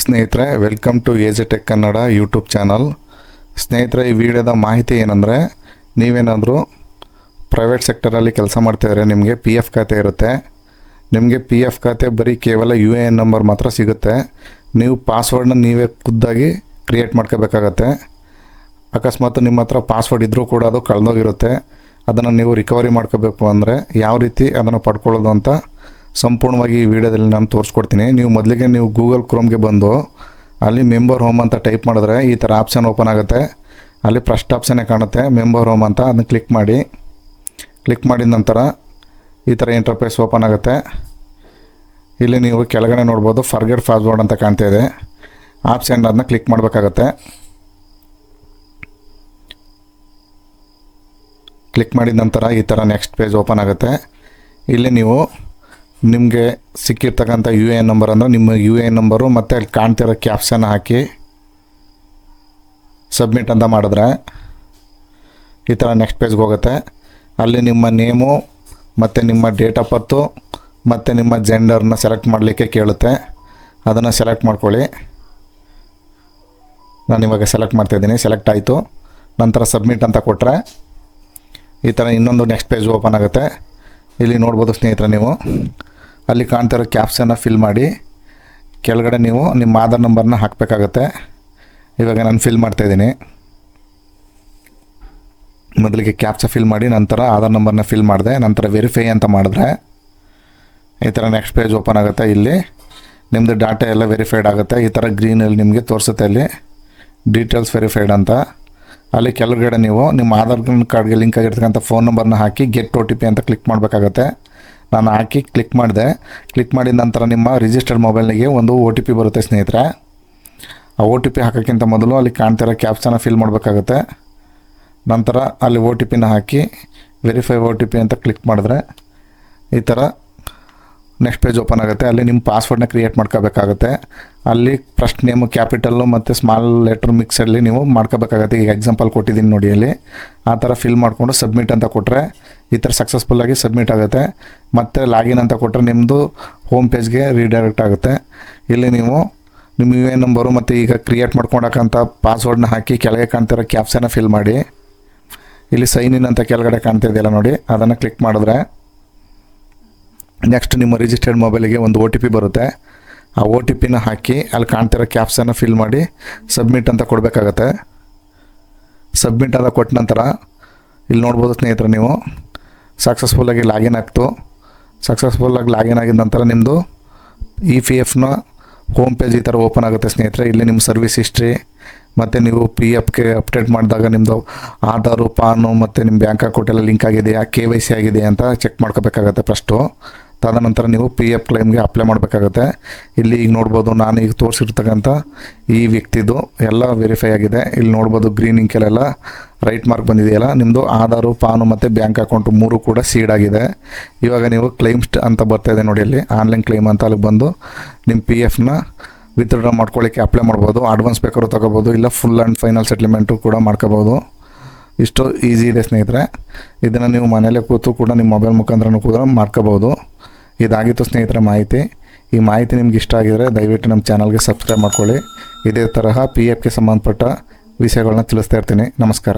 ಸ್ನೇಹಿತರೆ, welcome to AJ tech Kannada YouTube channel. ಸ್ನೇಹಿತರೆ, ಈ ವಿಡಿಯೋದ ಮಾಹಿತಿ ಏನಂದರೆ, ನೀವೇನಾದರೂ ಪ್ರೈವೇಟ್ ಸೆಕ್ಟರಲ್ಲಿ ಕೆಲಸ ಮಾಡ್ತಿದ್ರೆ ನಿಮಗೆ ಪಿ ಎಫ್ ಖಾತೆ ಇರುತ್ತೆ. ನಿಮಗೆ ಪಿ ಎಫ್ ಖಾತೆ ಬರೀ ಕೇವಲ ಯು ಎ ಎನ್ ನಂಬರ್ ಮಾತ್ರ ಸಿಗುತ್ತೆ. ನೀವು ಪಾಸ್ವರ್ಡ್ನ ನೀವೇ ಖುದ್ದಾಗಿ ಕ್ರಿಯೇಟ್ ಮಾಡ್ಕೋಬೇಕಾಗತ್ತೆ. ಅಕಸ್ಮಾತ್ ನಿಮ್ಮ ಹತ್ರ ಪಾಸ್ವರ್ಡ್ ಇದ್ದರೂ ಕೂಡ ಅದು ಕಳೆದೋಗಿರುತ್ತೆ. ಅದನ್ನು ನೀವು ರಿಕವರಿ ಮಾಡ್ಕೋಬೇಕು ಅಂದರೆ ಯಾವ ರೀತಿ ಅದನ್ನು ಪಡ್ಕೊಳ್ಳೋದು ಅಂತ ಸಂಪೂರ್ಣವಾಗಿ ಈ ವಿಡಿಯೋದಲ್ಲಿ ನಾನು ತೋರಿಸ್ಕೊಡ್ತೀನಿ. ನೀವು ಗೂಗಲ್ ಕ್ರೋಮ್ಗೆ ಬಂದು ಅಲ್ಲಿ ಮೆಂಬರ್ ಹೋಮ್ ಅಂತ ಟೈಪ್ ಮಾಡಿದ್ರೆ ಈ ಥರ ಆಪ್ಷನ್ ಓಪನ್ ಆಗುತ್ತೆ. ಅಲ್ಲಿ ಫಸ್ಟ್ ಆಪ್ಷನ್ನೇ ಕಾಣುತ್ತೆ, ಮೆಂಬರ್ ಹೋಮ್ ಅಂತ. ಅದನ್ನು ಕ್ಲಿಕ್ ಮಾಡಿದ ನಂತರ ಈ ಥರ ಇಂಟರ್ಫೇಸ್ ಓಪನ್ ಆಗುತ್ತೆ. ಇಲ್ಲಿ ನೀವು ಕೆಳಗಡೆ ನೋಡ್ಬೋದು ಫರ್ಗೆಟ್ ಪಾಸ್ವರ್ಡ್ ಅಂತ ಕಾಣ್ತಾ ಇದೆ. ಆಪ್ಷನ್ ಅದನ್ನ ಕ್ಲಿಕ್ ಮಾಡಬೇಕಾಗತ್ತೆ. ಕ್ಲಿಕ್ ಮಾಡಿದ ನಂತರ ಈ ಥರ ನೆಕ್ಸ್ಟ್ ಪೇಜ್ ಓಪನ್ ಆಗುತ್ತೆ. ಇಲ್ಲಿ ನೀವು ನಿಮಗೆ ಸಿಕ್ಕಿರ್ತಕ್ಕಂಥ ಯು ಎ ಎನ್ ನಂಬರ್ ಅಂದರೆ ನಿಮ್ಮ ಯು ಎ ಎನ್ ನಂಬರು ಮತ್ತು ಅಲ್ಲಿ ಕಾಣ್ತಿರೋ ಕ್ಯಾಪ್ಷನ್ ಹಾಕಿ ಸಬ್ಮಿಟ್ ಅಂತ ಮಾಡಿದ್ರೆ ಈ ಥರ ನೆಕ್ಸ್ಟ್ ಪೇಜ್ಗೆ ಹೋಗುತ್ತೆ. ಅಲ್ಲಿ ನಿಮ್ಮ ನೇಮು ಮತ್ತು ನಿಮ್ಮ ಡೇಟ್ ಆಫ್ ಬರ್ತು ಮತ್ತು ನಿಮ್ಮ ಜೆಂಡರ್ನ ಸೆಲೆಕ್ಟ್ ಮಾಡಲಿಕ್ಕೆ ಕೇಳುತ್ತೆ. ಅದನ್ನು ಸೆಲೆಕ್ಟ್ ಮಾಡ್ಕೊಳ್ಳಿ. ನಾನು ಇವಾಗ ಸೆಲೆಕ್ಟ್ ಮಾಡ್ತಾಯಿದ್ದೀನಿ. ಸೆಲೆಕ್ಟ್ ಆಯಿತು. ನಂತರ ಸಬ್ಮಿಟ್ ಅಂತ ಕೊಟ್ಟರೆ ಈ ಥರ ಇನ್ನೊಂದು ನೆಕ್ಸ್ಟ್ ಪೇಜ್ ಓಪನ್ ಆಗುತ್ತೆ. ಇಲ್ಲಿ ನೋಡ್ಬೋದು ಸ್ನೇಹಿತರೆ, ನೀವು ಅಲ್ಲಿ ಕಾಣ್ತಿರೋ ಕ್ಯಾಪ್ಷನ್ನ ಫಿಲ್ ಮಾಡಿ ಕೆಳಗಡೆ ನೀವು ನಿಮ್ಮ ಆಧಾರ್ ನಂಬರ್ನ ಹಾಕಬೇಕಾಗತ್ತೆ. ಇವಾಗ ನಾನು ಫಿಲ್ ಮಾಡ್ತಾಯಿದ್ದೀನಿ. ಮೊದಲಿಗೆ ಕ್ಯಾಪ್ಚ ಫಿಲ್ ಮಾಡಿ ನಂತರ ಆಧಾರ್ ನಂಬರ್ನ ಫಿಲ್ ಮಾಡಿದೆ. ನಂತರ ವೆರಿಫೈ ಅಂತ ಮಾಡಿದ್ರೆ ಈ ಥರ ನೆಕ್ಸ್ಟ್ ಪೇಜ್ ಓಪನ್ ಆಗುತ್ತೆ. ಇಲ್ಲಿ ನಿಮ್ಮದು ಡಾಟಾ ಎಲ್ಲ ವೆರಿಫೈಡ್ ಆಗುತ್ತೆ. ಈ ಥರ ಗ್ರೀನಲ್ಲಿ ನಿಮಗೆ ತೋರಿಸುತ್ತೆ ಅಲ್ಲಿ ಡೀಟೇಲ್ಸ್ ವೆರಿಫೈಡ್ ಅಂತ. ಅಲ್ಲಿ ಕೆಳಗಡೆ ನೀವು ನಿಮ್ಮ ಆಧಾರ್ ಕಾರ್ಡ್ಗೆ ಲಿಂಕ್ ಆಗಿರ್ತಕ್ಕಂಥ ಫೋನ್ ನಂಬರ್ನ ಹಾಕಿ ಗೆಟ್ ಒ ಟಿ ಪಿ ಅಂತ ಕ್ಲಿಕ್ ಮಾಡಬೇಕಾಗತ್ತೆ. ನಾನು ಹಾಕಿ ಕ್ಲಿಕ್ ಮಾಡಿದೆ. ಕ್ಲಿಕ್ ಮಾಡಿದ ನಂತರ ನಿಮ್ಮ ರಿಜಿಸ್ಟರ್ಡ್ ಮೊಬೈಲ್ನಿಗೆ ಒಂದು ಒ ಟಿ ಪಿ ಬರುತ್ತೆ ಸ್ನೇಹಿತರೆ. ಆ ಒ ಟಿ ಪಿ ಹಾಕೋಕ್ಕಿಂತ ಮೊದಲು ಅಲ್ಲಿ ಕಾಣ್ತಿರೋ ಕ್ಯಾಪ್ಚನ್ನ ಫಿಲ್ ಮಾಡಬೇಕಾಗತ್ತೆ. ನಂತರ ಅಲ್ಲಿ ಒ ಟಿ ಪಿನ ಹಾಕಿ ವೆರಿಫೈ ಒ ಟಿ ಪಿ ಅಂತ ಕ್ಲಿಕ್ ಮಾಡಿದ್ರೆ ಈ ಥರ ನೆಕ್ಸ್ಟ್ ಪೇಜ್ ಓಪನ್ ಆಗುತ್ತೆ. ಅಲ್ಲಿ ನಿಮ್ಮ ಪಾಸ್ವರ್ಡ್ನ ಕ್ರಿಯೇಟ್ ಮಾಡ್ಕೋಬೇಕಾಗುತ್ತೆ. ಅಲ್ಲಿ ಫಸ್ಟ್ ನೇಮು ಕ್ಯಾಪಿಟಲ್ಲು ಮತ್ತು ಸ್ಮಾಲ್ ಲೆಟ್ರ್ ಮಿಕ್ಸಲ್ಲಿ ನೀವು ಮಾಡ್ಕೋಬೇಕಾಗತ್ತೆ. ಈಗ ಎಕ್ಸಾಂಪಲ್ ಕೊಟ್ಟಿದ್ದೀನಿ ನೋಡಿ, ಅಲ್ಲಿ ಆ ಥರ ಫಿಲ್ ಮಾಡಿಕೊಂಡು ಸಬ್ಮಿಟ್ ಅಂತ ಕೊಟ್ಟರೆ ಈ ಥರ ಸಕ್ಸಸ್ಫುಲ್ಲಾಗಿ ಸಬ್ಮಿಟ್ ಆಗುತ್ತೆ. ಮತ್ತು ಲಾಗಿನ್ ಅಂತ ಕೊಟ್ಟರೆ ನಿಮ್ಮದು ಹೋಮ್ ಪೇಜ್ಗೆ ರೀಡೈರೆಕ್ಟ್ ಆಗುತ್ತೆ. ಇಲ್ಲಿ ನೀವು ನಿಮ್ಮ ಯು ಎ ಎನ್ ನಂಬರು ಮತ್ತು ಈಗ ಕ್ರಿಯೇಟ್ ಮಾಡ್ಕೊಳಕ್ಕಂಥ ಪಾಸ್ವರ್ಡ್ನ ಹಾಕಿ ಕೆಳಗೆ ಕಾಣ್ತಿರೋ ಕ್ಯಾಪ್ಷನ್ನ ಫಿಲ್ ಮಾಡಿ ಇಲ್ಲಿ ಸೈನ್ ಇನ್ ಅಂತ ಕೆಳಗಡೆ ಕಾಣ್ತಿದೆಯಲ್ಲ ನೋಡಿ, ಅದನ್ನು ಕ್ಲಿಕ್ ಮಾಡಿದ್ರೆ ನೆಕ್ಸ್ಟ್ ನಿಮ್ಮ ರಿಜಿಸ್ಟರ್ಡ್ ಮೊಬೈಲಿಗೆ ಒಂದು ಒ ಟಿ ಪಿ ಬರುತ್ತೆ. ಆ ಒ ಟಿ ಪಿನ ಹಾಕಿ ಅಲ್ಲಿ ಕಾಣ್ತಿರೋ ಕ್ಯಾಪ್ಷನ್ನ ಫಿಲ್ ಮಾಡಿ ಸಬ್ಮಿಟ್ ಅಂತ ಕೊಡಬೇಕಾಗತ್ತೆ. ಸಬ್ಮಿಟ್ ಅಂತ ಕೊಟ್ಟ ನಂತರ ಇಲ್ಲಿ ನೋಡ್ಬೋದು ಸ್ನೇಹಿತರೆ, ನೀವು ಸಕ್ಸಸ್ಫುಲ್ಲಾಗಿ ಲಾಗಿನ್ ಆಗ್ತು. ಸಕ್ಸಸ್ಫುಲ್ಲಾಗಿ ಲಾಗಿನ್ ಆಗಿದ ನಂತರ ನಿಮ್ಮದು ಇ ಪಿ ಎಫ್ನ ಹೋಮ್ ಪೇಜ್ ಈ ಥರ ಓಪನ್ ಆಗುತ್ತೆ ಸ್ನೇಹಿತರೆ. ಇಲ್ಲಿ ನಿಮ್ಮ ಸರ್ವಿಸ್ ಹಿಸ್ಟ್ರಿ ಮತ್ತು ನೀವು ಪಿ ಎಫ್ಗೆ ಅಪ್ಡೇಟ್ ಮಾಡಿದಾಗ ನಿಮ್ಮದು ಆಧಾರು, ಪಾನು ಮತ್ತು ನಿಮ್ಮ ಬ್ಯಾಂಕ್ ಅಕೌಂಟ್ ಎಲ್ಲ ಲಿಂಕ್ ಆಗಿದೆಯಾ, KYC ಆಗಿದೆಯಾ ಅಂತ ಚೆಕ್ ಮಾಡ್ಕೋಬೇಕಾಗತ್ತೆ ಫಸ್ಟು. ತದನಂತರ ನೀವು ಪಿ ಎಫ್ ಕ್ಲೈಮ್ಗೆ ಅಪ್ಲೈ ಮಾಡಬೇಕಾಗತ್ತೆ. ಇಲ್ಲಿ ಈಗ ನೋಡ್ಬೋದು, ನಾನು ಈಗ ತೋರಿಸಿರ್ತಕ್ಕಂಥ ಈ ವ್ಯಕ್ತಿದು ಎಲ್ಲ ವೆರಿಫೈ ಆಗಿದೆ. ಇಲ್ಲಿ ನೋಡ್ಬೋದು ಗ್ರೀನ್ ಇಂಕಲ್ಲೆಲ್ಲ ರೈಟ್ ಮಾರ್ಕ್ ಬಂದಿದೆಯಲ್ಲ, ನಿಮ್ಮದು ಆಧಾರು, ಪಾನು ಮತ್ತು ಬ್ಯಾಂಕ್ ಅಕೌಂಟು 3 ಕೂಡ ಸೀಡ್ ಆಗಿದೆ. ಇವಾಗ ನೀವು ಕ್ಲೈಮ್ಸ್ ಅಂತ ಬರ್ತಾಯಿದೆ ನೋಡಿ, ಅಲ್ಲಿ ಆನ್ಲೈನ್ ಕ್ಲೈಮ್ ಅಂತ ಅಲ್ಲಿಗೆ ಬಂದು ನಿಮ್ಮ ಪಿ ಎಫ್ನ ವಿತ್ಡ್ರಾ ಮಾಡ್ಕೊಳ್ಳಿಕ್ಕೆ ಅಪ್ಲೈ ಮಾಡ್ಬೋದು. ಅಡ್ವಾನ್ಸ್ ಬೇಕಾದ್ರೂ ತೊಗೋಬೋದು, ಇಲ್ಲ ಫುಲ್ ಆ್ಯಂಡ್ ಫೈನಲ್ ಸೆಟ್ಲ್ಮೆಂಟು ಕೂಡ ಮಾಡ್ಕೋಬೋದು. ಇಷ್ಟು ಈಸಿ ಇದೆ ಸ್ನೇಹಿತರೆ. ಇದನ್ನು ನೀವು ಮನೇಲೇ ಕೂತು ಕೂಡ ನಿಮ್ಮ ಮೊಬೈಲ್ ಮುಖಾಂತರನೂ ಕೂಡ ಮಾಡ್ಕೋಬೋದು. ಇದಾಗಿತ್ತು ಸ್ನೇಹಿತರೆ ಮಾಹಿತಿ. ಈ ಮಾಹಿತಿ ನಿಮ್ಗೆ ಇಷ್ಟ ಆಗಿದರೆ ದಯವಿಟ್ಟು ನಮ್ಮ ಚಾನಲ್ಗೆ ಸಬ್ಸ್ಕ್ರೈಬ್ ಮಾಡ್ಕೊಳ್ಳಿ. ಇದೇ ತರಹ ಪಿ ಎಫ್ಗೆ ಸಂಬಂಧಪಟ್ಟ ವಿಷಯಗಳನ್ನ ತಿಳಿಸ್ತಾ ಇರ್ತೀನಿ. ನಮಸ್ಕಾರ.